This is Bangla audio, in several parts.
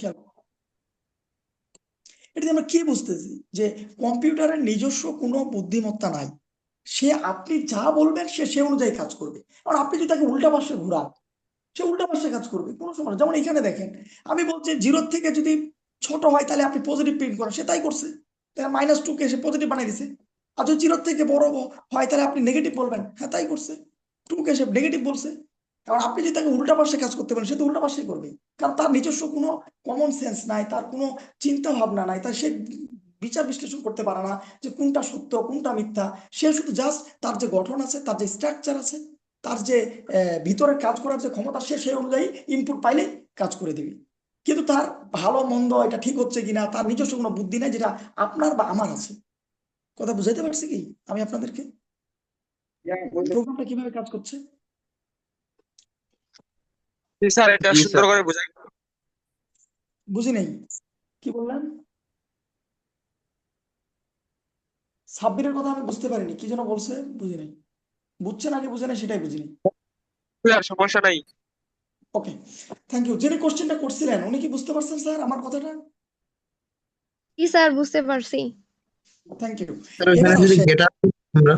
খেয়াল করো। এটা আমরা কি বুঝতেছি যে কম্পিউটারের নিজস্ব কোনো বুদ্ধিমত্তা নাই, সে আপনি যা বলবেন সে অনুযায়ী কাজ করবে। আর আপনি যদি তাকে উল্টা পাশে ঘুরান, সে উল্টা পাশে কাজ করবে, কোনো সমস্যা নেই। যেমন এখানে দেখেন, আমি বলছি 0 থেকে যদি ছোট হয় তাহলে আপনি পজিটিভ প্রিন্ট করেন, সে তাই করছে। -2 কে সে পজিটিভ বানিয়ে দিছে। আর যদি 0 থেকে বড় হয় তাহলে আপনি নেগেটিভ বলবেন, হ্যাঁ তাই করছে। 2 কে সে নেগেটিভ বলছে। কারণ আপনি যদি তাকে উল্টা পাশে কাজ করতে বলেন, সে তো উল্টা পাশে করবে। কারণ তার নিজস্ব কোনো কমন সেন্স নাই, তার কোনো চিন্তা ভাবনা নাই, তাই সে বিচার বিশ্লেষণ করতে পারে না যে কোনটা সত্য কোনটা মিথ্যা। সে শুধু জাস্ট তার যে গঠন আছে, তার যে স্ট্রাকচার আছে, তার যে ভিতরে কাজ করার যে ক্ষমতা, সে সেই অনুযায়ী ইনপুট পাইলে কাজ করে দিবে। কিন্তু তার ভালো মন্দ এটা ঠিক হচ্ছে কিনা তার নিজস্ব কোনো বুদ্ধি নাই, যেটা আপনার বা আমার আছে। কথা বুঝাইতে পারছি কি আমি আপনাদেরকে? প্রোগ্রামটা কিভাবে কাজ করছে? স্যার এটা জি সুন্দর স্যার। করে বোঝাই। বুঝি নেই, কি বললেন? সাব্বিরের কথা আমি বুঝতে পারিনি, কি যেন বলছে, বুঝি নাই। বুঝছেন আগে বুঝে নাই সেটাই বুঝিনি। স্যার সমস্যা নাই। ওকে, থ্যাংক ইউ। যিনি কোশ্চেনটা করছিলেন উনি কি বুঝতে পারছেন স্যার আমার কথাটা? জি স্যার, বুঝতে পারছি। Thank you. স্যার ওইখানে এবার যদি আসে, গেটার আমরা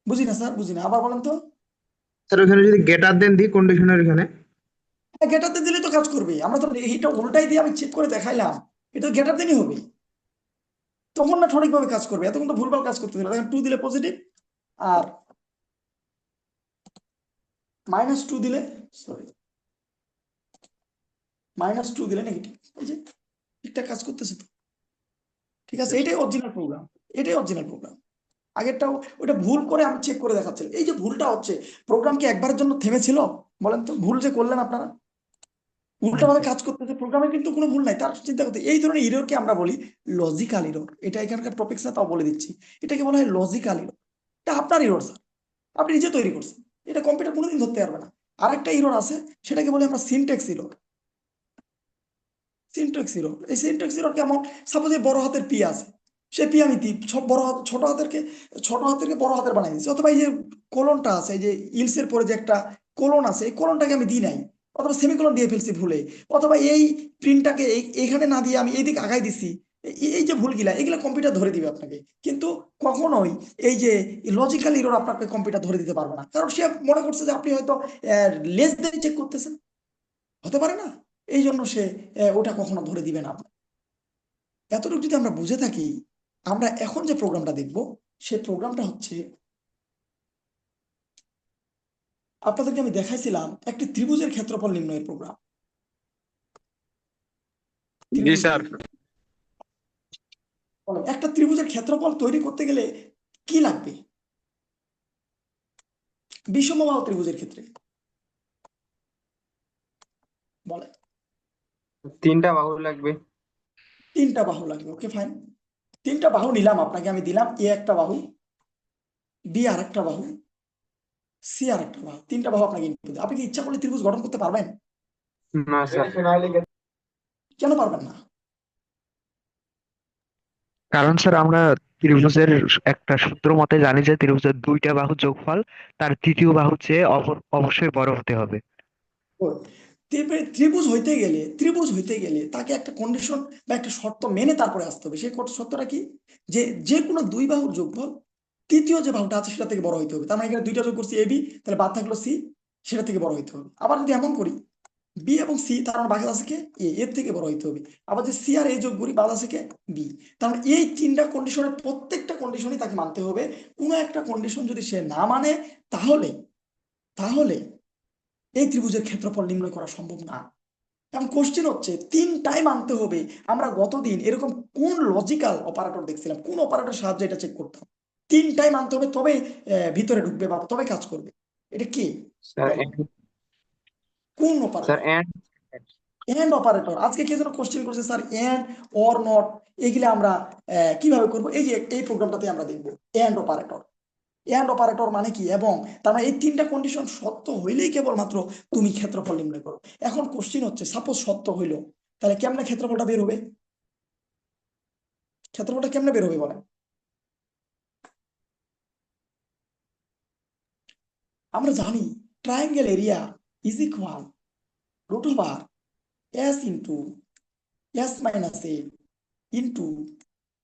বুঝি না স্যার, বুঝি না, আবার বলেন তো। স্যার ওইখানে যদি গেটার দেন দিই কন্ডিশনের এখানে। গেটারতে দিলে তো কাজ করবে, আমরা তো এইটা উল্টাই দিয়ে আমি চেক করে দেখাইলাম, এটা গেটার দিনই হবে, তখন না সঠিকভাবে কাজ করবে। এতক্ষণ তো ভুলভাল কাজ করতে দিল। দেখেন 2 দিলে পজিটিভ, আর -2 দিলে, সরি, -2 দিলে নেগেটিভ। এই যে ঠিকঠাক কাজ করতেছে তো, ঠিক আছে। এটাই অরিজিনাল প্রোগ্রাম, এটাই অরিজিনাল প্রোগ্রাম। আগেরটাও ওটা ভুল করে আমি চেক করে দেখাচ্ছিলাম। এই যে ভুলটা হচ্ছে, প্রোগ্রাম কি একবারের জন্য থেমেছিল? বলেন তো, ভুল যে করলেন আপনারা, উল্টাভাবে কাজ করতেছে, প্রোগ্রামে কিন্তু কোনো ভুল নাই। তার চিন্তা করতে, এই ধরনের ইররকে আমরা বলি লজিক্যাল ইরর। এটা এখানকার টপিকস না, তাও বলে দিচ্ছি, এটাকে বলা হয় লজিক্যাল ইরর। এটা আপনার ইরর স্যার, আপনি নিজে তৈরি করছেন, এটা কম্পিউটার কোনোদিন ধরতে পারবে না। আরেকটা ইরর আছে, সেটাকে বলি আমরা সিনট্যাক্স ইরর। সিনট্যাক্স ইরর, এই সিনট্যাক্স ইরর কেমন? সাপোজ এই বড় হাতের পি আছে, সে পি আমি সব বড় হাত, ছোট হাতেরকে বড় হাতের বানাই দিচ্ছি। অথবা এই যে কোলনটা আছে, এই যে ইলসের পরে যে একটা কোলন আছে, এই কোলনটাকে আমি দিই নাই, অথবা সেমিকোলন দিয়ে ফেলছি ভুলে, অথবা এই প্রিন্টটাকে এইখানে না দিয়ে আমি এইদিকে আগাই দিছি। এই যে ভুলগুলা, এগুলা কম্পিউটার ধরে দিবে আপনাকে। কিন্তু কখনোই এই যে লজিক্যাল ইরর আপনাকে কম্পিউটার ধরে দিতে পারবে না, কারণ সে মনে করছে যে আপনি হয়তো লেস দেন চেক করতেছেন, হতে পারে না। এই জন্য সে ওটা কখনো ধরে দিবে না আপনাকে। এতটুকু যদি আমরা বুঝে থাকি, আমরা এখন যে প্রোগ্রামটা দেখব, সেই প্রোগ্রামটা হচ্ছে, আপনাদেরকে আমি দেখাইছিলাম একটি ত্রিভুজের ক্ষেত্রফল নির্ণয়ের প্রোগ্রাম। জি স্যার। একটা ত্রিভুজের ক্ষেত্রফল তৈরি করতে গেলে কি লাগবে বিষমবাহু ত্রিভুজের ক্ষেত্রে? বলে 3টা বাহু লাগবে। 3টা বাহু লাগবে। ওকে ফাইন, 3টা বাহু নিলাম, আপনাকে আমি দিলাম এ একটা বাহু, বি আর একটা বাহু, সি আর একটা বাহু। 3টা বাহু আপনাকে ইনপুট। আপনি কি ইচ্ছা করলে ত্রিভুজ গঠন করতে পারবেন? না স্যার। কেন পারবেন না? কারণ স্যার আমরা ত্রিভুজের একটা সূত্র মতে জানি যে ত্রিভুজের 2টা বাহু যোগফল তার তৃতীয় বাহুর চেয়ে অবশ্যই বড় হতে হবে। ত্রিভুজ হইতে গেলে তাকে একটা কন্ডিশন বা একটা শর্ত মেনে তারপরে আসতে হবে। সেই শর্তটা কি? যে যে কোনো 2 বাহুর যোগফল তৃতীয় যে বাহুটা আছে সেটা থেকে বড় হইতে হবে। তার মানে এখানে 2টা যোগ করছি এবি, তাহলে বাদ থাকলো সি, সেটা থেকে বড় হইতে হবে। আবার যদি এমন করি বি এবং সি, তার মানে বাকি আছে কে এ, এর থেকে বড় হইতে হবে। আবার যে সি আর এ যোগ করি, বাদ আছে কে বি। তার মানে এই 3টা কন্ডিশনের প্রত্যেকটা কন্ডিশনই তাকে মানতে হবে। কোনো একটা কন্ডিশন যদি সে না মানে, তাহলে তাহলে এই ত্রিভুজের ক্ষেত্রফল নির্ণয় করা সম্ভব না। এখন কোশ্চেন হচ্ছে 3টাই মানতে হবে। আমরা গতদিন এরকম কোন লজিক্যাল অপারেটর দেখছিলাম, কোন অপারেটর সাহায্যে এটা চেক করতাম? 3টাই মানতে হবে, তবে ভিতরে ঢুকবে বা তবে কাজ করবে। এটা কি স্যার বলেন? কোন অপারেটর? And and operator. আজকে কে যেন কোশ্চেন করছে স্যার এন্ড, অর, নট, এগুলো আমরা কিভাবে করব? এই যে এই প্রোগ্রামটাতে আমরা দেখবো এন্ড অপারেটর। এন্ড অপারেটর মানে কি? এবং তার মানে এই 3টা কন্ডিশন সত্য হইলেই কেবলমাত্র তুমি ক্ষেত্রফল নির্ণয় করো। এখন কোশ্চেন হচ্ছে, সাপোজ সত্য হইলো, তাহলে কেমনে ক্ষেত্রফলটা বের হবে? ক্ষেত্রফলটা কেমনে বের হবে বলেন? আমরা জানি triangle area is equal √r s into s minus a into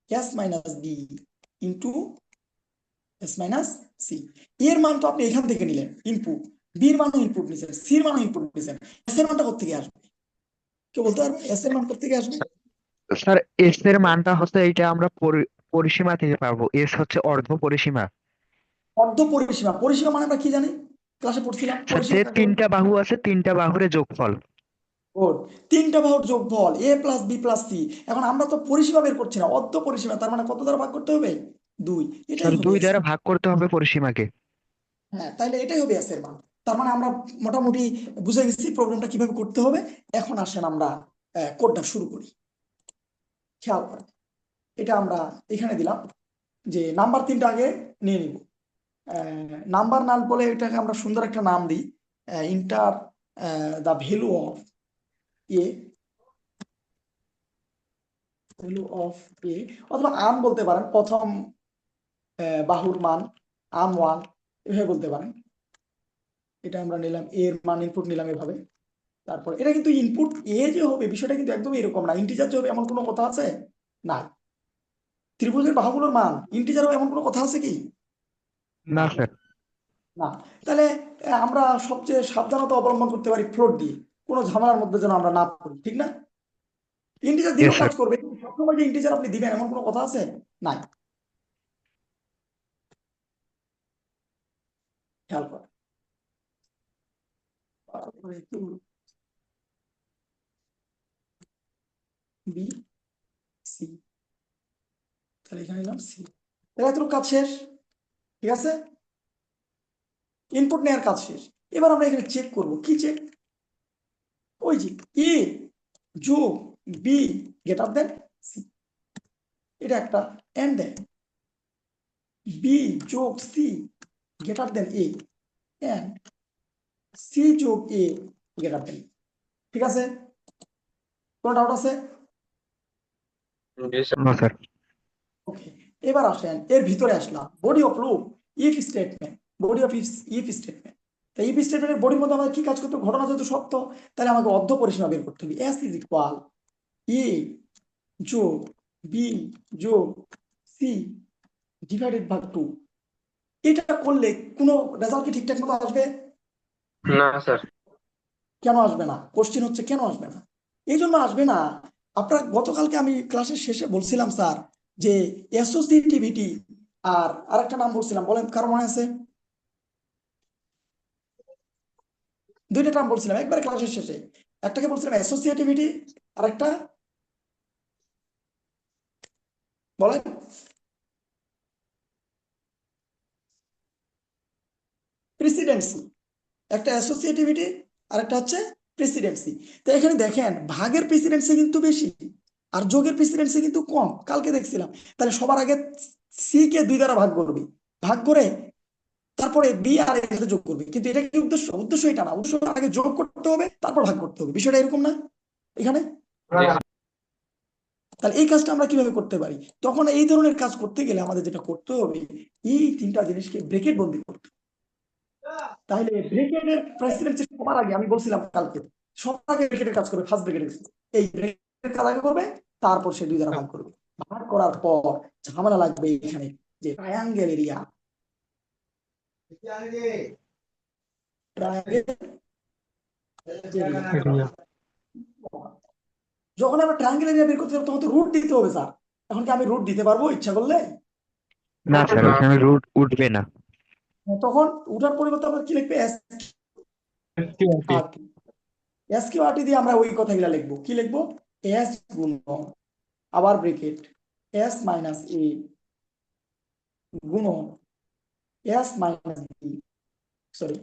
s minus b into s minus c। এর মান তো আপনি এখান থেকে নিলেন ইনপুট, বি এর মানও ইনপুট নিছেন, সি এর মানও ইনপুট নিছেন, s এর মানটা কোথেকে আসবে? কেউ বলতে পারবে s এর মান কোথেকে আসবে? স্যার এস এর মানটা হচ্ছে এইটা আমরা পরিসীমা থেকে পাবো, এস হচ্ছে অর্ধ পরিসীমা। অর্ধ পরিসীমা, পরিসীমা মানে আমরা কি জানি, ক্লাসে পড়ছিলাম স্যার যে পরিসীমা কাকে বলে? তিনটা বাহু আছে তিনটা বাহুর যোগফল। গুড, তিনটা বাহুর যোগফল a plus b plus c. এখন আমরা তো পরিসীমা বের করছি না, অর্ধ পরিসীমা, তার মানে কত দ্বারা ভাগ করতে হবে? 2। এটাই স্যার হবে 2 s। দ্বারা ভাগ করতে হবে পরিসীমাকে। হ্যাঁ, তাহলে এটাই হবে s এর মান। তার মানে আমরা মোটামুটি বুঝে গেছি প্রবলেমটা কিভাবে করতে হবে। এখন আসেন আমরা কোডটা শুরু করি। খেয়াল করেন, এটা আমরা এখানে দিলাম যে নাম্বার 3টা আগে নিয়ে নিব। নাম্বার নাল বলে এটাকে আমরা সুন্দর একটা নাম দিই, enter the value of A, value of A, অথবা আম বলতে পারেন, প্রথম বাহুর মান আম 1 এভাবে বলতে পারেন। এটা আমরা নিলাম এর মান, ইনপুট নিলাম এভাবে। তারপর এটা কিন্তু ইনপুট এ যে হবে বিষয়টা কিন্তু একদম এরকম না, ইন্টিজার যে হবে এমন কোনো কথা আছে না। ত্রিভুজের বাহুগুলোর মান ইন্টিজার হবে এমন কোনো কথা আছে কি? না স্যার। না। তাহলে আমরা সবচেয়ে সাবধানতা অবলম্বন করতে পারি ফ্লোট দিয়ে, কোনো ঝামেলার মধ্যে যেন আমরা না পড়ি, ঠিক না? ইন্টিজার ইয়েস দিলেও স্যার। কাজ করবে, কিন্তু সবসময় যে ইন্টিজার আপনি দিবেন এমন কোনো কথা আছে নাই। খেয়াল করেন, বি সি, তাহলে এখানে নিলাম সি। তাহলে এতটুকু কাজ শেষ, ঠিক আছে? ইনপুট নেওয়ার কাজ শেষ। এবার আমরা এখানে চেক করব, কি চেক? ওই যে এ যোগ বি গ্রেটার দেন সি, এটা একটা এন্ড দেন বি যোগ C greater than A and C যোগ এ গ্রেটার দেন, ঠিক আছে? কোনো ডাউট আছে? জি স্যার। No sir. ওকে, এবার আসেন এর ভিতরে আসলাম, body of loop, if statement, body of if statement. তাই ইফ স্টেটমেন্টের বডির মধ্যে আমাদের কি কাজ করতে হবে? ঘটনা যেহেতু সত্য, তাহলে আমাকে অর্ধ পরিসীমা বের করতে হবে। এস ইজ ইকুয়াল এ যোগ বি যোগ সি ডিভাইডেড বাই 2। এটা করলে কোনো রেজাল্ট কি ঠিকঠাক মতো আসবে? না স্যার। কেন আসবে না? কোশ্চেন হচ্ছে কেন আসবে না? এই জন্য আসবে না, আপনার গতকালকে আমি ক্লাসের শেষে বলছিলাম স্যার যে অ্যাসোসিয়েটিভিটি আর আরেকটা নাম বলছিলাম, বলেন কারো মনে আছে? দুইটা নাম বলছিলাম একবার ক্লাসের শেষে, একটাকে বলছিলাম অ্যাসোসিয়েটিভিটি, আরেকটা বলেন। প্রেসিডেন্সি। একটা অ্যাসোসিয়েটিভিটি আর একটা হচ্ছে প্রেসিডেন্সি। তো এখানে দেখেন ভাগের প্রেসিডেন্সি কিন্তু বেশি আর যোগের প্রেসিডেন্সি কিন্তু কম, কালকে দেখছিলাম। তাহলে সবার আগে সি কে 2 দ্বারা ভাগ করবি, ভাগ করে তারপরে বি আর এর সাথে যোগ করবি। কিন্তু এটা কি উদ্দেশ্য? উদ্দেশ্য এটা না, উদ্দেশ্য আগে যোগ করতে হবে তারপর ভাগ করতে হবে, বিষয়টা এরকম না এখানে? তাহলে এই কাজটা আমরা কিভাবে করতে পারি? তখন এই ধরনের কাজ করতে গেলে আমাদের যেটা করতে হবে, এই 3টা জিনিসকে ব্রেকেট বন্দি করতে হবে। তাহলে ব্রেকেটের প্রেসিডেন্সি সবার আগে আমি বলছিলাম কালকে, সবার আগে ব্রেকেটের কাজ করবে, ফার্স্ট ব্রেকেটের এই ব্রেকেটের কাজ আগে করবে, তারপর সে 2 দ্বারা ভাগ করবে। ভাগ করার পর ঝামেলা লাগবে এখানে যে ট্রায়াঙ্গেল এরিয়া, যখন আমরা ট্রায়াঙ্গেল এরিয়া বের করতে যাবো তখন তো রুট দিতে হবে স্যার। এখন কি আমি রুট দিতে পারবো ইচ্ছা করলে? না স্যার, ওখানে রুট উঠবে না। তখন উঠার পরিবর্তে আমরা কি লিখবে? এস কিউ আর টি দিয়ে আমরা ওই কথাগুলো লিখবো। কি লিখবো? এস গুণন আবার ব্রেকেট এস মাইনাস এ গুণন s minus b, sorry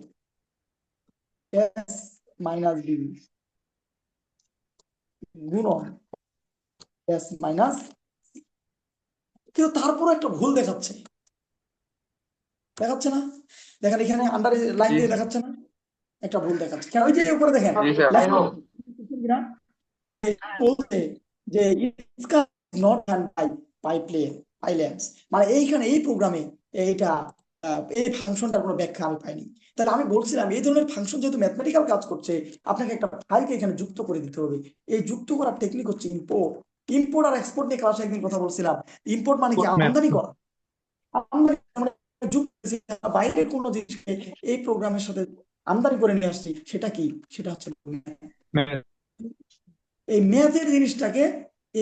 s minus b গুণন এস মাইনাস। কিন্তু তারপর একটা ভুল দেখাচ্ছে, দেখাচ্ছে না? দেখেন এখানে আন্ডার লাইন দিয়ে দেখাচ্ছে না, একটা ভুল দেখাচ্ছে কেন? ওই যে উপরে দেখেন জি স্যার। লেখা বলছে যে নট বাই পাইপলাইন্স, মানে এইখানে এই প্রোগ্রামে এইটা এই ফাংশনটার কোনো ব্যাখ্যা আমি পাইনি। তাহলে আমি বলছিলাম এই ধরনের ফাংশন যেহেতু ম্যাথমেটিক্যাল কাজ করছে, আপনাকে একটা ফাইলকে এখানে যুক্ত করে দিতে হবে। এই যুক্ত করার টেকনিক হচ্ছে ইম্পোর্ট। ইম্পোর্ট আর এক্সপোর্ট নিয়ে ক্লাসে একদিন কথা বলছিলাম। ইম্পোর্ট মানে কি? আমদানি করা। আমদানি আমরা যুক্ত করেছি, বাইরের কোনো জিনিসকে এই প্রোগ্রামের সাথে আমদানি করে নিয়ে আসছি, সেটা কি? সেটা হচ্ছে এই ম্যাথের জিনিসটাকে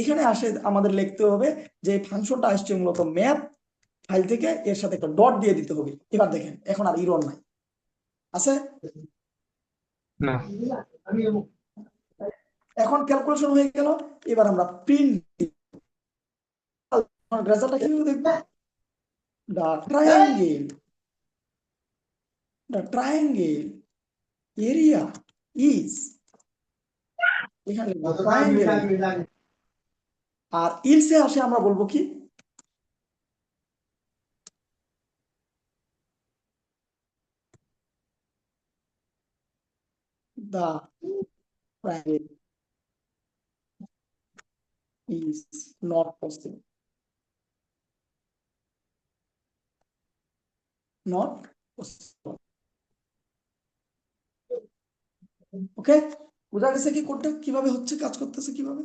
এখানে আসে আমাদের লিখতে হবে যে এই ফাংশনটা আসছে মূলত ম্যাথ ফাইল থেকে, এর সাথে একটা ডট দিয়ে দিতে হবে। এবার দেখেন এখন আর ইরর নাই, আছে? না এখন ক্যালকুলেশন হয়ে গেল। এবার আমরা প্রিন্ট রেজাল্টটা কিভাবে দেখবো? দ্য ট্রায়াঙ্গেল এরিয়া ইজ, এখানে ট্রায়াঙ্গেল, আর ইলসে আসে আমরা বলবো কি? The triangle is not possible, not possible. Okay, বোঝা গেছে কি কোডটা কিভাবে হচ্ছে, কাজ করতেছে কিভাবে?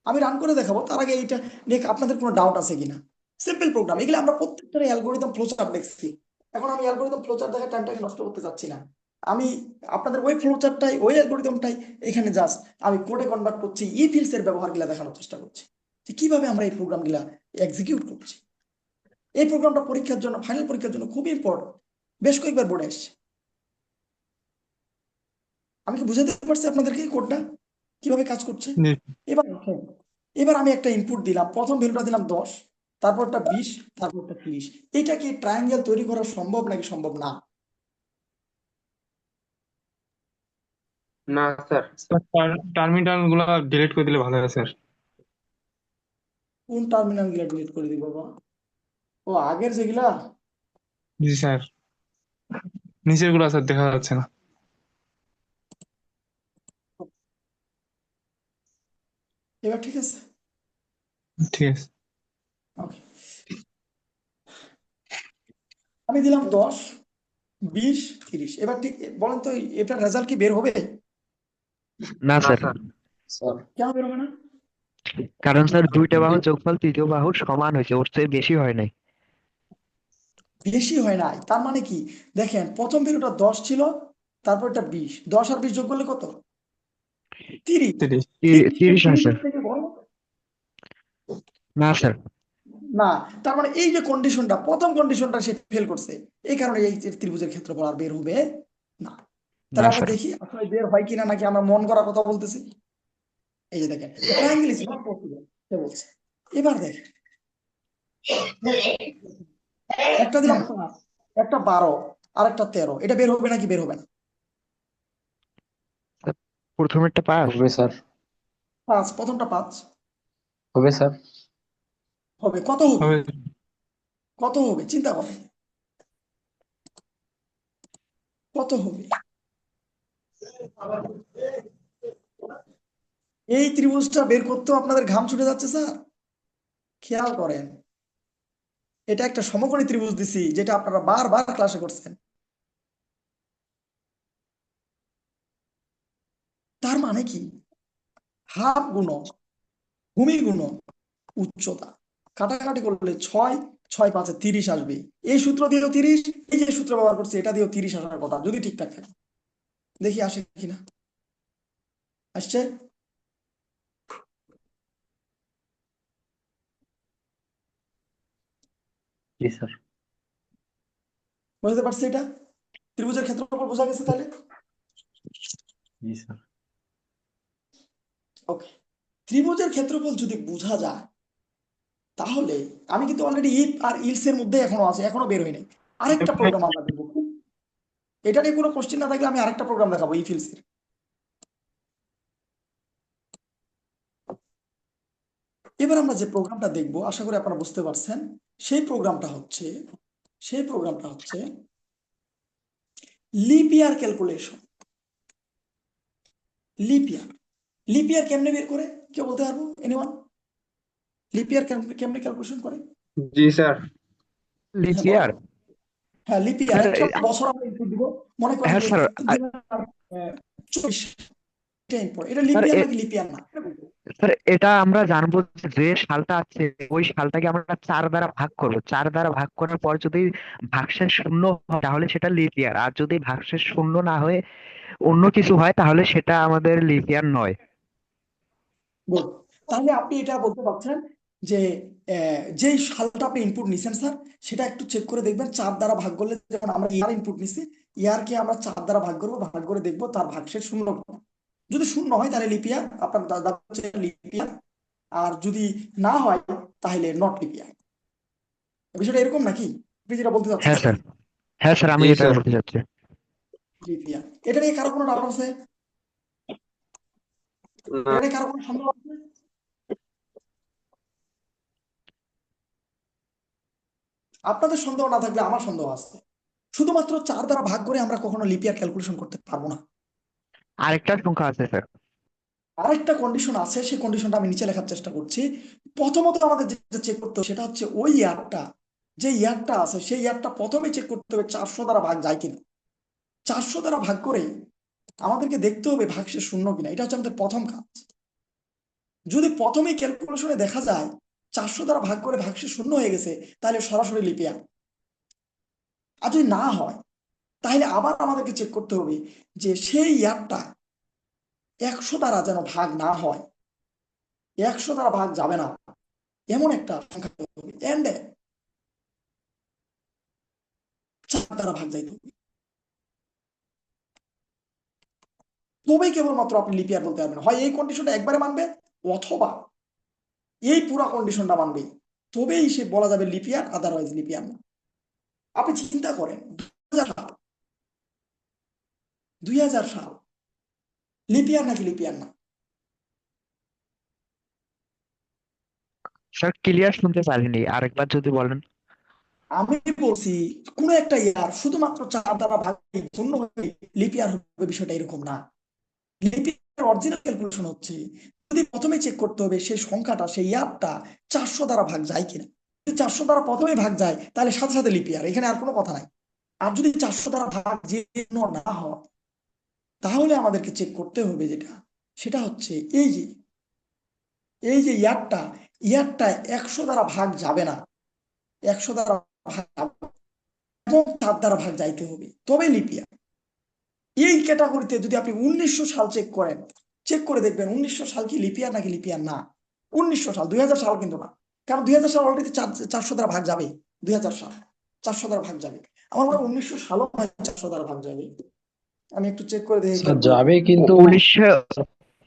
আমি রান করে দেখাবো, তার আগে এইটা নিয়ে আপনাদের কোনো ডাউট আছে কিনা? সিম্পল প্রোগ্রাম, এগুলো আমরা প্রত্যেকটার অ্যালগোরিদম ফ্লোচার্ট দেখছি। এখন আমি অ্যালগোরিদম ফ্লোচার্ট দেখা টাইমটাকে নষ্ট করতে চাচ্ছি না। আমি আপনাদের ওই ফ্লোচার্টটাই, ওই অ্যালগোরিদমটাই এখানে জাস্ট আমি কোডে কনভার্ট করছি, ই ফিল্ডস এর ব্যবহারগুলো দেখানোর চেষ্টা করছি যে কিভাবে আমরা এই প্রোগ্রামগুলো এক্সিকিউট করছি। এই প্রোগ্রামটা পরীক্ষার জন্য, ফাইনাল পরীক্ষার জন্য খুবই ইম্পর্টেন্ট, বেশ কয়েকবার বোর্ডে এসছে। আমি কি বুঝাতে পারছি আপনাদেরকে এই কোডটা কিভাবে কাজ করছে? এবার দেখেন, এবার আমি একটা ইনপুট দিলাম, প্রথম ভ্যালুটা দিলাম 10, তারপরটা 20, তারপরটা 30। এটা কি ট্রায়াঙ্গেল তৈরি করা সম্ভব নাকি সম্ভব না? না স্যার। টার্মিনাল গুলো ডিলিট করে দিলে ভালো হয় স্যার। কোন টার্মিনাল গুলা ডিলিট করে দিব বাবা? ও আগের যেগুলা? জি স্যার, নিচের গুলো স্যার দেখা যাচ্ছে না। এবার ঠিক আছে? ঠিক আছে। ওকে, আমি দিলাম 10, 20, 30। এবার ঠিক বলেন তো এটার রেজাল্ট কি বের হবে? না না স্যার, স্যার। কেন বের হবে না? কারণ স্যার দুইটা বাহুর যোগফল তৃতীয় বাহুর সমান হয়েছে, ওর চেয়ে বেশি হয় নাই। বেশি হয় নাই তার মানে কি? দেখেন প্রথম ভ্যালুটা 10 ছিল, তারপর এটা 20, 10 আর 20 যোগ করলে কত? 30। 30। 30 হয় 30 স্যার। থেকে বড় না স্যার। না। তার মানে এই যে কন্ডিশনটা, প্রথম কন্ডিশনটা সে ফেল করছে, এই কারণে এই যে ত্রিভুজের ক্ষেত্রফল আর বের হবে না। না তাহলে আমরা স্যার। দেখি আসলে বের হয় কিনা, নাকি আমরা মন করা কথা বলতেছি। এই যে দেখেন, ট্রায়াঙ্গেল ইজ নট পসিবল সে বলছে। এবার দেখেন, একটা দিলাম 5, একটা 12, আর একটা 13, এটা বের হবে নাকি বের হবে না? প্রথমেরটা পাস। হবে স্যার। 5, প্রথমটা 5 হবে স্যার। হবে। কত হবে? হবে। কত হবে চিন্তা করেন, কত হবে? এই ত্রিভুজটা বের করতেও আপনাদের ঘাম ছুটে যাচ্ছে স্যার। খেয়াল করেন, এটা একটা সমকোণী ত্রিভুজ দিছি, যেটা আপনারা বারবার ক্লাসে করছেন। তার মানে কি? হাফ গুণক ভূমি গুণক উচ্চতা, কাটাকাটি করলে 6, 6 5 30 আসবে। এই সূত্র দিয়েও 30, এই যে সূত্র ব্যবহার করছে এটা দিয়েও 30 আসার কথা, যদি ঠিকঠাক থাকে। দেখি আসে কিনা। আসছে? জি স্যার। বুঝতে পারছি এটা? ত্রিভুজের ক্ষেত্রফল বোঝা গেছে তাহলে? জি স্যার। ওকে, ত্রিভুজের ক্ষেত্রফল যদি বোঝা যায়, তাহলে আমি কিন্তু অলরেডি ইফ আর ইলস এর মধ্যে এখনো আছে, এখনো বের হয়নি। আরেকটা প্রোগ্রাম আমরা দেখবো, এটা নিয়ে কোনো কোশ্চেন না থাকলে আমি আরেকটা প্রোগ্রাম দেখাবো ইফ ইলস এর। এবার আমরা যে প্রোগ্রামটা দেখবো, আশা করি আপনারা বুঝতে পারছেন। সেই প্রোগ্রামটা হচ্ছে, সেই প্রোগ্রামটা হচ্ছে লিপ ইয়ার ক্যালকুলেশন। লিপ ইয়ার, লিপ ইয়ার কেমনে বের করে কেউ বলতে পারবো? এনিওয়ান? লিপ ইয়ার কেমনে ক্যালকুলেশন করে? জি স্যার। লিপ হ্যাঁ বলেন। ইয়ার। হ্যাঁ লিপ ইয়ার স্যার একটা বছর আমরা ইনপুট দিব, মনে করেন হ্যাঁ যে স্যার 2024 এটা input। এটা লিপ স্যার ইয়ার নাকি লিপ ইয়ার না এটা বলবো। স্যার এটা আমরা জানবো যে সালটা আছে ওই সালটাকে আমরা 4 দ্বারা ভাগ করব, 4 দ্বারা ভাগ করার পর যদি ভাগশেষ শূন্য হয় তাহলে সেটা লিপ ইয়ার, আর যদি ভাগশেষ শূন্য না হয়ে অন্য কিছু হয় তাহলে সেটা আমাদের লিপ ইয়ার নয়। গুড। তাহলে আপনি এটা বলতে পারছেন যে যেই সালটা আপনি ইনপুট নিছেন স্যার, সেটা একটু চেক করে দেখবেন 4 দ্বারা ভাগ করলে, যেমন আমরা ইয়ার ইনপুট নিছি, ইয়ারকে আমরা 4 দ্বারা ভাগ করবো, ভাগ করে দেখবো তার ভাগশেষ শূন্য কিনা। যদি শূন্য হয় তাহলে লিপ ইয়ার, আপনার দাদা হচ্ছে লিপ ইয়ার। আর যদি না হয় তাহলে নট লিপ ইয়ার। বিষয়টা এরকম নাকি আপনি যেটা বলতে চাচ্ছেন? হ্যাঁ স্যার, হ্যাঁ স্যার আমি জি এটা স্যার। বলতে চাচ্ছি। লিপ ইয়ার। এটা নিয়ে কারো কোনো ডাউট আছে? না, এটা নিয়ে কারো কোনো সন্দেহ আছে? আপনাদের সন্দেহ না থাকলে আমার সন্দেহ আছে। শুধুমাত্র 4 দ্বারা ভাগ করে আমরা কখনো লিপ ইয়ার ক্যালকুলেশন করতে পারবো না। আরেকটা সংখ্যা আছে স্যার। আরেকটা কন্ডিশন আছে, সেই কন্ডিশনটা আমি নিচে লেখার চেষ্টা করছি। প্রথমত আমাদের যেটা চেক করতে হবে সেটা হচ্ছে ওই ইয়ারটা, যে ইয়ারটা আছে সেই ইয়ারটা প্রথমে চেক করতে হবে 400 দ্বারা ভাগ যায় কিনা। 400 দ্বারা ভাগ করে আমাদেরকে দেখতে হবে ভাগশেষ শূন্য কিনা। এটা হচ্ছে আমাদের প্রথম কাজ। যদি প্রথমেই ক্যালকুলেশনে দেখা যায় 400 দ্বারা ভাগ করে ভাগশেষ শূন্য হয়ে গেছে, তাহলে সরাসরি লিপ ইয়ার। আর যদি না হয় তাহলে আবার আমাদেরকে চেক করতে হবে যে সেই ইয়ারটা 100 দ্বারা যেন ভাগ না হয়, 100 দ্বারা ভাগ যাবে না এমন একটা সংখ্যা হতে হবে, এন্ড 4 দ্বারা ভাগ যাইতে হবে। তবেই কেবলমাত্র আপনি লিপ ইয়ার বলতে পারবেন। হয় এই কন্ডিশনটা একবারে মানবে, অথবা এই পুরো কন্ডিশনটা মানবে, তবেই সে বলা যাবে লিপ ইয়ার, আদারওয়াইজ লিপ ইয়ার না। আপনি চিন্তা করেন 2000 সাল লিপ ইয়ার নাকি লিপ ইয়ার না? স্যার ক্লিয়ার শুনতে পারিনি, আরেকবার যদি বলেন। আমি বলছি কোন একটা ইয়ার শুধুমাত্র 4 দ্বারা ভাগ শূন্য হয়ে লিপ ইয়ার হবে, বিষয়টা এরকম না। লিপ ইয়ার অরিজিনাল ক্যালকুলেশন হচ্ছে যদি প্রথমে চেক করতে হবে সেই সংখ্যাটা, সেই ইয়ারটা 400 দ্বারা ভাগ যায় কিনা। যদি 400 দ্বারা প্রথমে ভাগ যায় তাহলে সাথে সাথে লিপ ইয়ার, এখানে আর কোনো কথা নাই। আর যদি 400 দ্বারা ভাগ যে না হয়, তাহলে আমাদেরকে চেক করতে হবে যেটা, সেটা হচ্ছে এই যে ইয়ারটা, ইয়ারটা 100 দ্বারা ভাগ যাবে না, 100 দ্বারা ভাগ যাবে না, এবং 4 দ্বারা ভাগ যাইতে হবে, তবে লিপ ইয়ার। এই ক্যাটাগরিতে যদি আপনি 1900 সাল চেক করেন, চেক করে দেখবেন 1900 সাল কি লিপ ইয়ার নাকি লিপ ইয়ার না। 1900 সাল, 2000 সাল কিন্তু না, কারণ 2000 সাল অলরেডি 400 দ্বারা ভাগ যাবে। 2000 সাল 400 দ্বারা ভাগ যাবে। আমার মনে হয় 1900 সালও 400 দ্বারা ভাগ যাবে। আমি একটু চেক করে দেখি স্যার যাবে কিন্তু 1900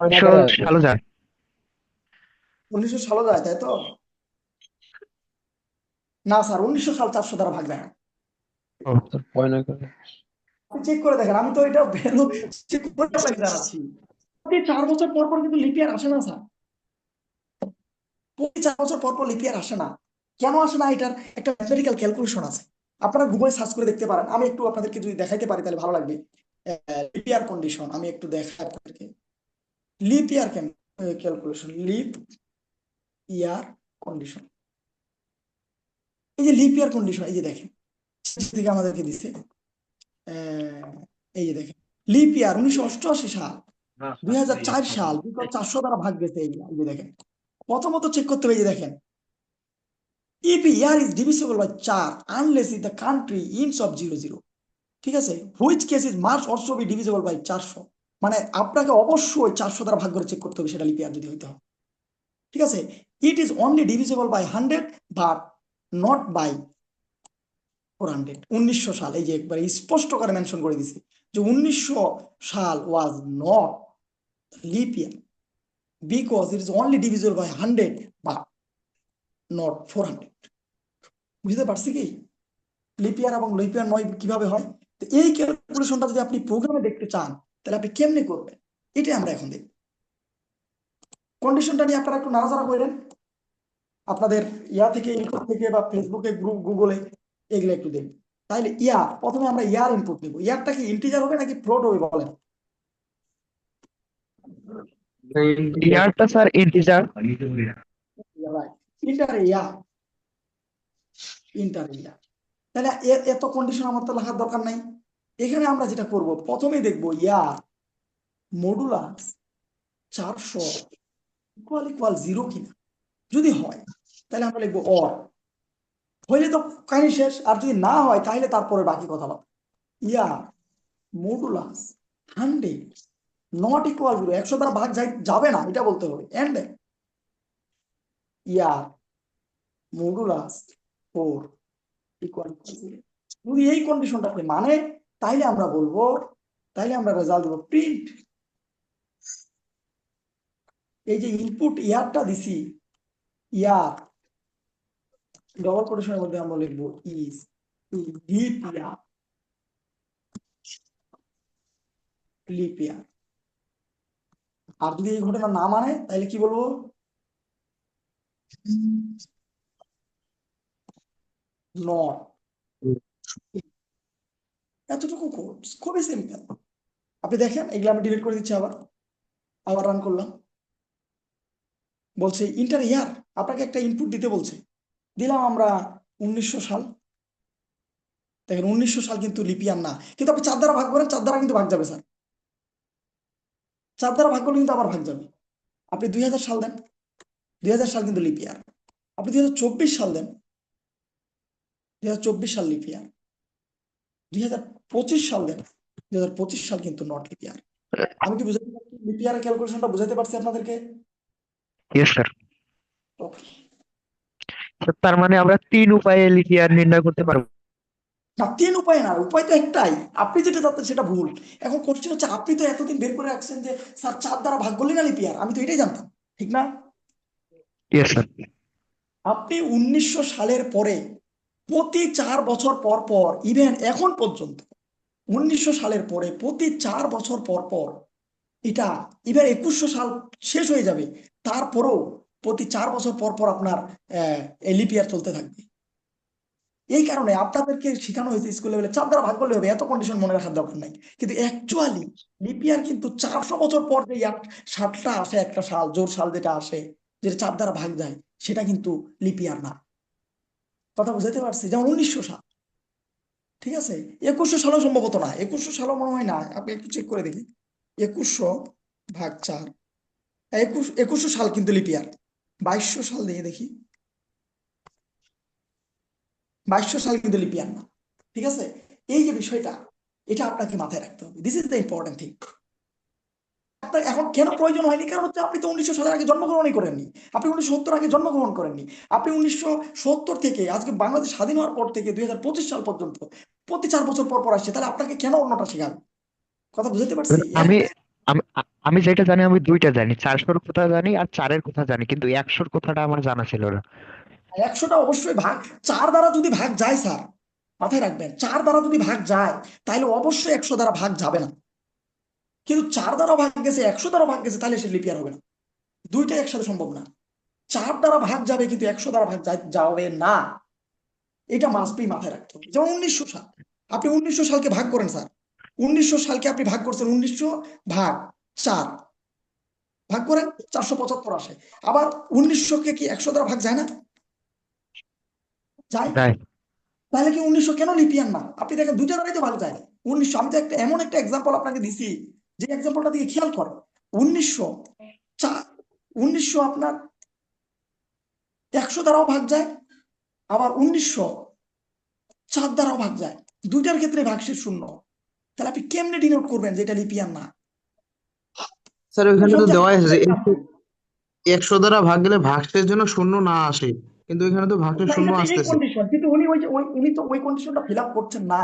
হয় না করে আসবে। সালে যায়। 1900 সালও যায়, তাই তো? না স্যার, 1900 সাল 400 দ্বারা ভাগ যায় না। ও, স্যার হয় না করে। আপনি চেক করে দেখেন, আমি তো এটা ভ্যালু চেক করে আপনাকে জানাচ্ছি। প্রতি 4 বছর পর পর কিন্তু লিপ ইয়ার আসে না স্যার, প্রতি 4 বছর পর পর লিপ ইয়ার আসে না। কেন আসে না, এটার একটা ম্যাথমেটিক্যাল ক্যালকুলেশন আছে। আপনারা গুগলে সার্চ করে দেখতে পারেন। আমি একটু আপনাদেরকে যদি দেখাইতে পারি তাহলে ভালো লাগবে। লিপ ইয়ার কন্ডিশন আমি একটু দেখাই আপনাদেরকে। লিপ ইয়ার ক্যালকুলেশন, লিপ ইয়ার কন্ডিশন। এই যে লিপ ইয়ার কন্ডিশন, এই যে দেখেন থেকে আমাদেরকে দিচ্ছে, এই যে দেখেন লিপ ইয়ার 1988 সাল, 2004 সাল, 400 দ্বারা ভাগ গেছে। এইগুলা এই যে দেখেন, প্রথমত চেক করতে হবে। এই যে দেখেন, if a year is divisible by 4 unless in the country ends of 00, ঠিক আছে, which case is must also be divisible by 400, মানে আপনাকে অবশ্যই 400 দ্বারা ভাগ করে চেক করতে হবে সেটা লিপ ইয়ার যদি হইতে হয়। ঠিক আছে, it is only divisible by 100 but not by 400। 1900 সাল, এই যে একবার স্পষ্ট করে মেনশন করে দিছি যে 1900 সাল was not lip year because it is only divisible by 100 but not 400। বুঝতে পারছি কি লিপ ইয়ার এবং লিপ ইয়ার নয় কিভাবে হয়? তো এই ক্যালকুলেশনটা যদি আপনি প্রোগ্রামে দেখতে চান তাহলে আপনি কেমনে করবেন, এটাই আমরা এখন দেখব। কন্ডিশনটা নিয়ে আপনারা একটু নাড়াচাড়া করেন, আপনাদের ইয়া থেকে, ইনপুট থেকে, বা ফেসবুকে, গ্রুপ, গুগলে, এগুলো একটু দেখবেন। তাহলে ইয়ার, প্রথমে আমরা ইয়ার ইনপুট নেব। ইয়ারটা কি ইন্টিজার হবে নাকি ফ্লোট হবে বলেন? ইয়ারটা স্যার ইন্টিজার। ইন্টার ইয়ার, ইন্টার ইয়ার। তাহলে এত কন্ডিশন আমার তো লেখার দরকার নাই। এখানে আমরা যেটা করব, প্রথমে দেখবো ইয়ার মডুলাস 400 ইকুয়াল ইকুয়াল 0 কিনা। যদি হয় তাহলে আমরা লিখবো অর, হইলে তো কাহিনী শেষ। আর যদি না হয় তাহলে তারপরে বাকি কথা বলবো। ইয়ার মডুলাস 100 নট ইকুয়াল 0, 100 দ্বারা ভাগ যাবে না এটা বলতে হবে। And year modulus 4 equal 0। যদি এই কন্ডিশনটাকে মানে তাইলে আমরা বলবো, তাইলে আমরা রেজাল্ট দেবো প্রিন্ট। এই যে ইনপুট ইয়ারটা দিছি, ইয়ার ডবল কোটেশনের মধ্যে আমরা লিখবো is leap year, leap year. আর যদি এই ঘটনা না মানে তাহলে কি বলবো, নট। এতটুকু কোড, খুবই সিম্পল। আপনি দেখেন এগুলো আমি ডিলিট করে দিচ্ছি, আবার রান করলাম। বলছে ইন্টার ইয়ার, আপনাকে একটা ইনপুট দিতে বলছে, দিলাম আমরা 1900 সাল। দেখেন 1900 সাল কিন্তু লিপিয়ার না, কিন্তু আপনি 4 দ্বারা ভাগ করেন, 4 দ্বারা কিন্তু ভাগ যাবে স্যার, 4 দ্বারা ভাগ করলে কিন্তু আবার ভাগ যাবে। আপনি 2000 সাল দেন, 2000 সাল কিন্তু লিপিয়ার। আপনি 2024 সাল দেন, 2024 সাল লিপিয়ার। 2025 সাল দেন, 2025 সাল কিন্তু নট লিপিয়ার। আমি কি বুঝাতে পারছি? লিপিয়ারের ক্যালকুলেশনটা বুঝাতে পারছি আপনাদেরকে? Yes sir. ওকে। তার মানে আমরা 3 উপায়ে লিপিয়ার নির্ণয় করতে পারবো। না, 3 উপায় না, উপায় তো একটাই। আপনি যেটা চাচ্ছেন সেটা ভুল। এখন কোশ্চেন হচ্ছে, আপনি তো এতদিন বের করে রাখছেন যে স্যার 4 দ্বারা ভাগ করলে না লিপিয়ার, আমি তো এটাই জানতাম, ঠিক না? Yes sir. আপনি 1900 সালের পরে প্রতি 4 বছর পর পর, ইভেন এখন পর্যন্ত 1900 সালের পরে প্রতি 4 বছর পর পর, এটা ইভেন 2100 সাল শেষ হয়ে যাবে, তারপরেও প্রতি 4 বছর পর পর আপনার লিপিয়ার চলতে থাকবে। এই কারণে আপনাদেরকে শেখানো হয়েছে স্কুল লেভেলে 4 দ্বারা ভাগ করলে হবে, এত কন্ডিশন মনে রাখার দরকার নাই। কিন্তু অ্যাকচুয়ালি লিপিয়ার কিন্তু 400 বছর পর যে সালটা আসে, একটা সাল, জোর সাল যেটা আসে, যেটা 4 দ্বারা ভাগ যায়, সেটা কিন্তু লিপিয়ার না। কথা বুঝাতে পারছি? যেমন 1900 সাল, ঠিক আছে, 2100 সালও সম্ভবত না, 2100 সালও মনে হয় না। আপনি একটু চেক করে দেখি, 2100 ভাগ 4, 2100 সাল কিন্তু লিপিয়ার। 2200 সাল দিয়ে দেখি, 2200 সাল কিন্তু লিপিয়ার না। ঠিক আছে, এই যে বিষয়টা, এটা আপনাকে মাথায় রাখতে হবে। This is the important thing. আপনার এখন কেন প্রয়োজন হয়নি, কারণ হচ্ছে আপনি তো 1900 সালের আগে জন্মগ্রহণই করেননি, আপনি 1970 আগে জন্মগ্রহণ করেননি। আপনি 1970 থেকে আজকে বাংলাদেশ স্বাধীন হওয়ার পর থেকে 2025 সাল পর্যন্ত প্রতি 4 বছর পর পর আসছে, তাহলে আপনাকে কেন অন্যটা শেখাবে? কথা বুঝতে পারছি? আমি আমি আমি যেটা জানি, আমি দুইটা জানি, 400-র কথা জানি আর 4-এর কথা জানি, কিন্তু 100-র কথাটা আমার জানা ছিল না। 100টা অবশ্যই ভাগ 4 দ্বারা যদি ভাগ যায় স্যার, মাথায় রাখবেন, 4 দ্বারা যদি ভাগ যায় তাহলে অবশ্যই 100 দ্বারা ভাগ যাবে না। কিন্তু 4 দ্বারা ভাগ গেছে, 100 দ্বারা ভাগ গেছে, তাহলে সে লিপিয়ার হবে না। দুইটাই একসাথে সম্ভব না। 4 দ্বারা ভাগ যাবে কিন্তু 100 দ্বারা ভাগ যাবে না, এটা মাস্ট বি মাথায় রাখতে হবে। যেমন 1900 সাল, আপনি 1900 সালকে ভাগ করেন স্যার, 1900 সালকে আপনি ভাগ করছেন 1900 ভাগ 4, ভাগ করেন 475 আসে। আবার 1900-কে কি 100 দ্বারা ভাগ যায় না? যায়। তাই তাহলে কি 1900 কেন লিপিয়ান না? আপনি দেখেন দুইটা দ্বারাই তো ভাগ যায়। 1900, আমি তো একটা এমন একটা এক্সাম্পল আপনাকে দিছি, যে এক্সাম্পলটা দিকে খেয়াল করেন। 1900 1900 আপনার 100 দ্বারাও ভাগ যায়, আবার 1900 4 দ্বারাও ভাগ যায়, দুইটার ক্ষেত্রে ভাগশেষ শূন্য। তাহলে আপনি কেমনে ডিনোট করবেন যে এটা লিপিয়ান না? স্যার ওইখানে তো দেওয়াই আছে যে এক্সাম্পল, 100 দ্বারা ভাগ গেলে ভাগশেষ যেন শূন্য না আসে, কিন্তু এখানে তো ভাগশেষ শূন্য এই আসতেছে। কন্ডিশন, কিন্তু উনি তো ওই কন্ডিশনটা ফিল আপ করছেন না।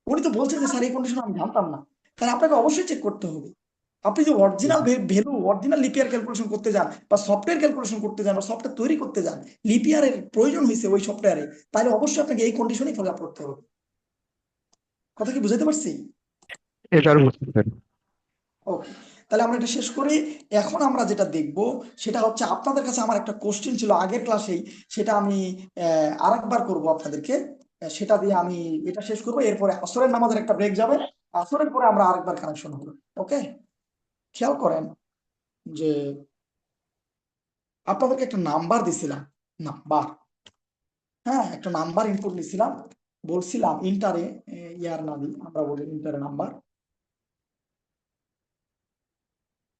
উনি তো বলছেন যে স্যার এই কন্ডিশন আমি জানতাম না। তাহলে আপনাকে অবশ্যই চেক করতে হবে। আপনি যে original value, original leap year calculation করতে যান, বা সফটওয়্যার ক্যালকুলেশন করতে যান, বা সফটওয়্যার তৈরি করতে যান, লিপিয়ারের প্রয়োজন হয়েছে ওই সফটওয়্যারে, তাহলে অবশ্যই আপনাকে এই কন্ডিশনই ফলো আপ করতে হবে। কথা কি বুঝাতে পারছি? এটা আর বুঝতে পারি। ওকে, তাহলে আমরা এটা শেষ করি। এখন আমরা যেটা দেখব সেটা হচ্ছে, আপনাদের কাছে আমার একটা কোশ্চেন ছিল আগের ক্লাসেই, সেটা আমি আরেকবার করব আপনাদেরকে। সেটা দিয়ে আমি এটা শেষ করব, এরপরে আসরের নামাজের একটা ব্রেক যাবে, আসরের পরে আমরা আরেকবার কানেকশন হবো। ওকে, খেয়াল করেন যে আপনাদেরকে একটা নাম্বার দিছিলাম, নাম্বার, হ্যাঁ একটা নাম্বার ইনপুট নিছিলাম, বলছিলাম ইন্টারে ইয়ার না দিই, আমরা বলি ইন্টারে নাম্বার।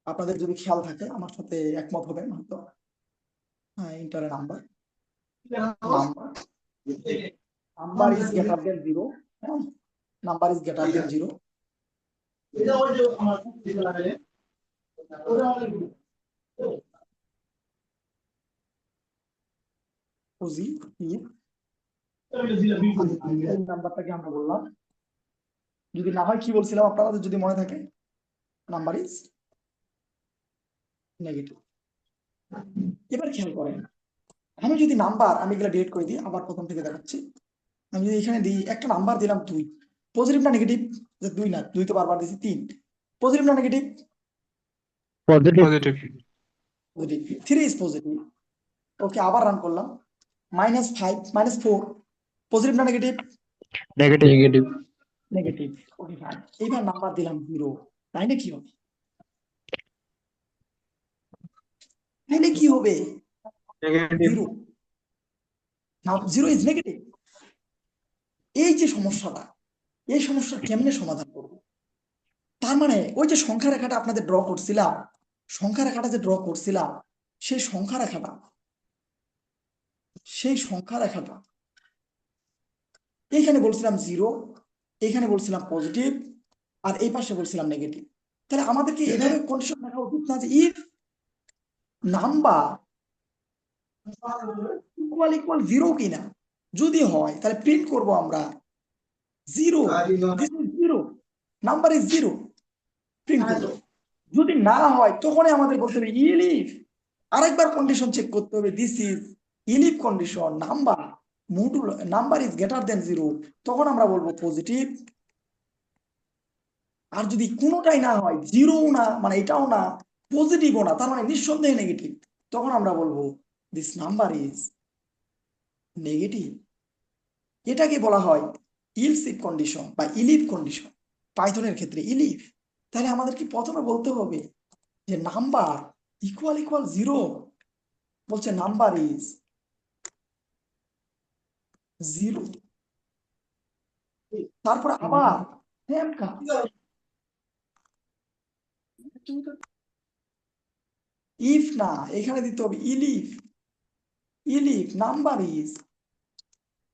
আপনাদের যদি খেয়াল থাকে আমার সাথে একমত হবেন হয়তো। হ্যাঁ, ইন্টারে number number is greater than 0। হ্যাঁ, নাম্বার ইজ গ্রেটার দেন 0। বুঝি এই নাম্বারটাকে আমরা বললাম, যদি না হয় কি বলছিলাম আপনাদের যদি মনে থাকে, নাম্বার ইজ নেগেটিভ। এবার খেয়াল করেন, আমি যদি নাম্বার, আমি এগুলো ডিলিট করে দিই, আবার প্রথম থেকে দেখাচ্ছি। আমি যদি এখানে দিই, একটা নাম্বার দিলাম 2, পজিটিভ না নেগেটিভ? 2 না, 2 তো বারবার দিয়েছি, 3। পজিটিভ না negative? Positive. Positive. Positive. 3 is positive. Okay, আবার রান করলাম, -5 -4, পজিটিভ না negative? Negative. Negative. Negative. Okay fine, এবার নাম্বার দিলাম 0, তাইলে কি হবে? তাইলে কি হবে? নেগেটিভ। 0। Now 0 is negative. এই যে সমস্যাটা, এই সমস্যা কেমনে সমাধান করব? তার মানে ওই যে সংখ্যা রেখাটা আপনাদের ড্র করছিলাম, সংখ্যা রেখাটা যে ড্র করছিলাম, সেই সংখ্যা রেখাটা এইখানে বলছিলাম 0, এখানে বলছিলাম পজিটিভ, আর এই পাশে বলছিলাম নেগেটিভ। তাহলে আমাদেরকে এভাবে কন্ডিশন দেখা উচিত না যে ইফ নাম্বার ইকুয়াল ইকুয়াল 0 কিনা, যদি হয় তাহলে প্রিন্ট করব আমরা 0, this is 0, number is 0, print করব। যদি না হয় তখনই আমাদের বলতে হবে ইলিফ, আরেকবার কন্ডিশন চেক করতে হবে, this is elif condition, number is greater than 0, তখন আমরা বলবো পজিটিভ। আর যদি কোনোটাই না হয়, 0ও না মানে এটাও না, পজিটিভও না, তার মানে নিঃসন্দেহে নেগেটিভ, তখন আমরা বলবো দিস নাম্বার ইজ নেগেটিভ। এটাকে বলা হয় ইলস ইফ কন্ডিশন বা ইলিফ কন্ডিশন, পাইথনের ক্ষেত্রে ইলিফ। তাহলে আমাদের কি প্রথমে বলতে হবে যে নাম্বার ইকুয়াল ইকুয়াল 0, বলছে নাম্বার ইজ 0, তারপরে আবার সেম কাজ, ইফ না, এখানে দিতে হবে ইলিফ নাম্বার ইজ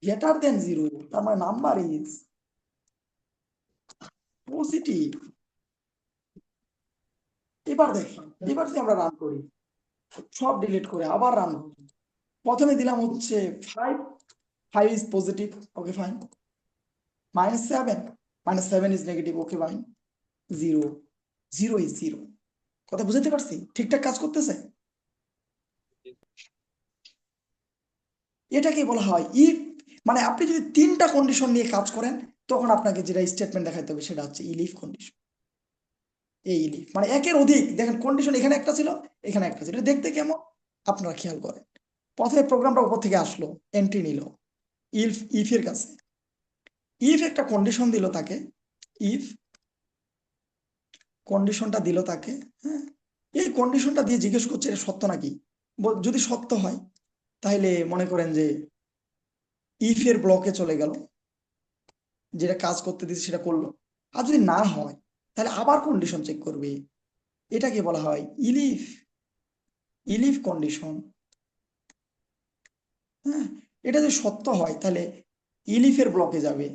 গ্রেটার দেন 0, তার মানে নাম্বার ইজ পজিটিভ। এবার দেখেন, এবার যদি আমরা রান করি, সব ডিলিট করে আবার রান করি, প্রথমে দিলাম হচ্ছে 5 is positive, okay fine, -7 is negative, okay fine, 0 is 0। কথা বুঝতে পারছি? ঠিকঠাক কাজ করতেছে? এটাকে বলা হয় ইফ, মানে আপনি যদি 3টা কন্ডিশন নিয়ে কাজ করেন, তখন আপনাকে যেটা স্টেটমেন্ট দেখাইতে হবে সেটা হচ্ছে ইলিফ কন্ডিশন। এই ইলিফ মানে একের অধিক, দেখেন কন্ডিশন এখানে একটা ছিল, এখানে একটা ছিল, এটা দেখতে কেমন আপনারা খেয়াল করেন। প্রথমে প্রোগ্রামটা উপর থেকে আসলো, এন্ট্রি নিল ইফের কাছে, ইফ একটা কন্ডিশন দিল তাকে, ইফ কন্ডিশনটা দিল তাকে, হ্যাঁ, এই কন্ডিশনটা দিয়ে জিজ্ঞেস করছে এটা সত্য নাকি। যদি সত্য হয় তাহলে মনে করেন যে ইফ এর ব্লকে চলে গেল, যেটা কাজ করতে দিচ্ছে সেটা করলো। আর যদি না হয় তাহলে আবার কন্ডিশন চেক করবে, এটাকে বলা হয় ইলিফ কন্ডিশন। হ্যাঁ, এটা যদি সত্য হয় তাহলে ইলিফের ব্লকে যাবে,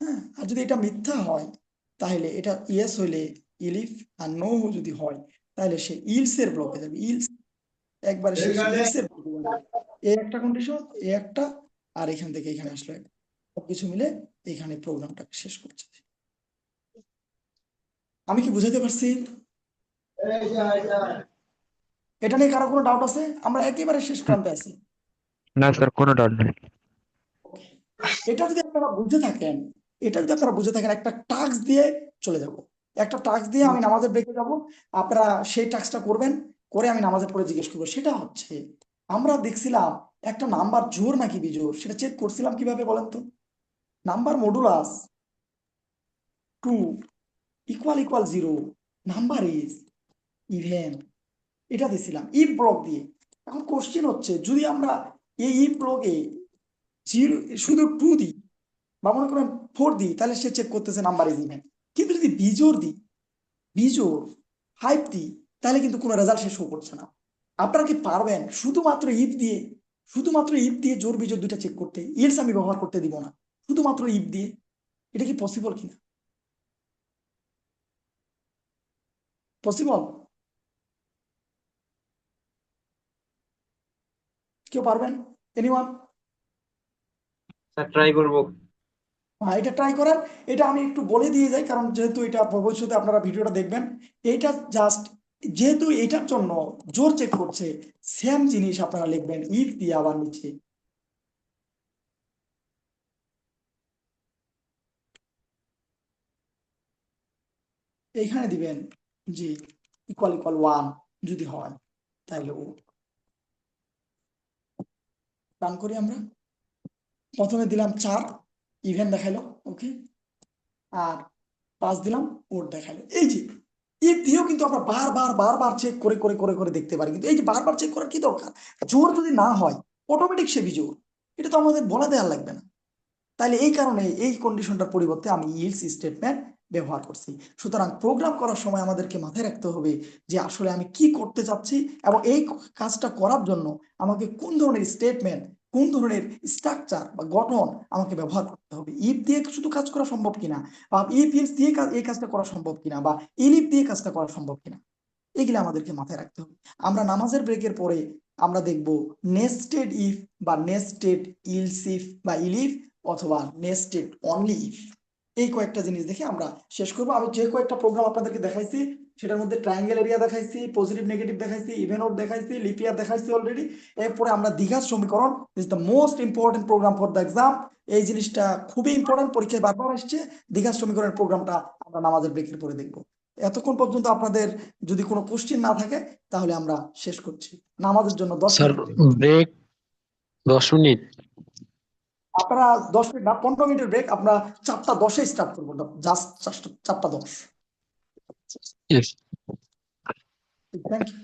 হ্যাঁ, আর যদি এটা মিথ্যা হয় তাহলে এটা ইয়েস হইলে ইলিফ, আর নো যদি হয় তাহলে সে ইলসের ব্লকে যাবে, একবারে সে ইলসের ব্লকে যাবে। এই একটা কন্ডিশন, এই একটা, আর এখান থেকে এখানে আসলো একটা, সবকিছু মিলে এখানে প্রোগ্রামটা শেষ করছে। আমি কি বুঝাতে পারছি? এটা নিয়ে কারো কোনো ডাউট আছে? আমরা একেবারে শেষ প্রান্তে আছি। না স্যার, কোনো ডাউট নেই। এটা যদি আপনারা বুঝে থাকেন, একটা টাস্ক দিয়ে চলে যাব, একটা টাস্ক দিয়ে আমি নামাজের ব্রেকে যাব, আপনারা সেই টাস্কটা করবেন, করে আমি নামাজের পরে জিজ্ঞেস করবো। সেটা হচ্ছে আমরা দেখছিলাম একটা নাম্বার জোড় নাকি বিজোড়, সেটা চেক করছিলাম কিভাবে বলেন তো? Number modulus 2 equal equal 0, number is even, এটা দিছিলাম ইফ ব্লক দিয়ে। এখন কোশ্চেন হচ্ছে যদি আমরা এই ইফ ব্লকে জিরো শুধু 2 দিই বা মনে করেন 4 দিই, তাহলে সে চেক করতেছে নাম্বার ইজ ইভেন। কিন্তু যদি বিজোড় দিই, বিজোড় 5 দিই, তাহলে কিন্তু কোনো রেজাল্ট সে শো করছে না। আপনারা কি পারবেন শুধুমাত্র ইফ দিয়ে জোড় বিজোড় দুইটা চেক করতে? ইলস আমি ব্যবহার করতে দিব না, শুধুমাত্র ইফ দিয়ে। এটা কি পসিবল কিনা? পসিবল? কেউ পারবেন? এনিওয়ান? স্যার ট্রাই করবো। এটা ট্রাই করার, এটা আমি একটু বলে দিয়ে যাই, কারণ যেহেতু এটা ভবিষ্যতে আপনারা ভিডিওটা দেখবেন। এটা জাস্ট যেহেতু এটার জন্য জোর চেক করছে, সেম জিনিস আপনারা লিখবেন ইফ দিয়ে আবার নিচে। এইখানে দিবেন যে ইকুয়াল ইকুয়াল 1 যদি হয়, তাহলে ও রান করি আমরা। প্রথমে দিলাম 4, ইভেন দেখাইলো, ওকে। আর 5 দিলাম, ওর দেখাইলো। এই যে ইফ দিয়েও কিন্তু আমরা বারবার চেক করে করে করে করে দেখতে পারি, কিন্তু এই যে বারবার চেক করার কি দরকার? জোর যদি না হয় অটোমেটিক সে বিজোড়, এটা তো আমাদের বলা দেওয়ার লাগবে না। তাহলে এই কারণে এই কন্ডিশনটার পরিবর্তে আমি ইলস স্টেটমেন্ট ব্যবহার করছি। সুতরাং প্রোগ্রাম করার সময় আমাদেরকে মাথায় রাখতে হবে যে আসলে আমি কি করতে চাচ্ছি, এবং এই কাজটা করার জন্য আমাকে কোন ধরনের স্টেটমেন্ট, কোন ধরনের স্ট্রাকচার বা গঠন আমাকে ব্যবহার করতে হবে। ইফ দিয়ে শুধু কাজ করা সম্ভব কিনা, বা ইফ ইলস দিয়ে এই কাজটা করা সম্ভব কিনা, বা ইলিফ দিয়ে কাজটা করা সম্ভব কিনা, এগুলো আমাদেরকে মাথায় রাখতে হবে। আমরা নামাজের ব্রেকের পরে আমরা দেখব নেস্টেড ইফ বা নেস্টেড ইলস ইফ বা ইলিফ, অথবা নেস্টেড অনলি ইফ। এই কয়েকটা জিনিস দেখে আমরা শেষ করবো। আমি যে কয়েকটা প্রোগ্রাম আপনাদেরকে দেখাইছি, সেটার মধ্যে ট্রায়াঙ্গেল এরিয়া দেখাইছি, পজিটিভ নেগেটিভ দেখাইছি, ইভেন অড দেখাইছি, লিপ ইয়ার দেখাইছি অলরেডি। এরপরে আমরা দ্বিঘাত সমীকরণ, is the most important program for the exam. এই জিনিসটা খুবই ইম্পর্টেন্ট, পরীক্ষায় বারবার আসছে। দ্বিঘাত সমীকরণের প্রোগ্রামটা আমরা নামাজের ব্রেকের পরে দেখবো। এতক্ষণ পর্যন্ত আপনাদের যদি কোনো কোশ্চেন না থাকে, তাহলে আমরা শেষ করছি। নামাজের জন্য 10 স্যার মিনিট। Break 10 minute. আপনারা 10 মিনিট না, 15 মিনিটের ব্রেক। আমরা 4টা 10-এ স্টার্ট করবো, জাস্ট 4টা 10। Yes. Thank you.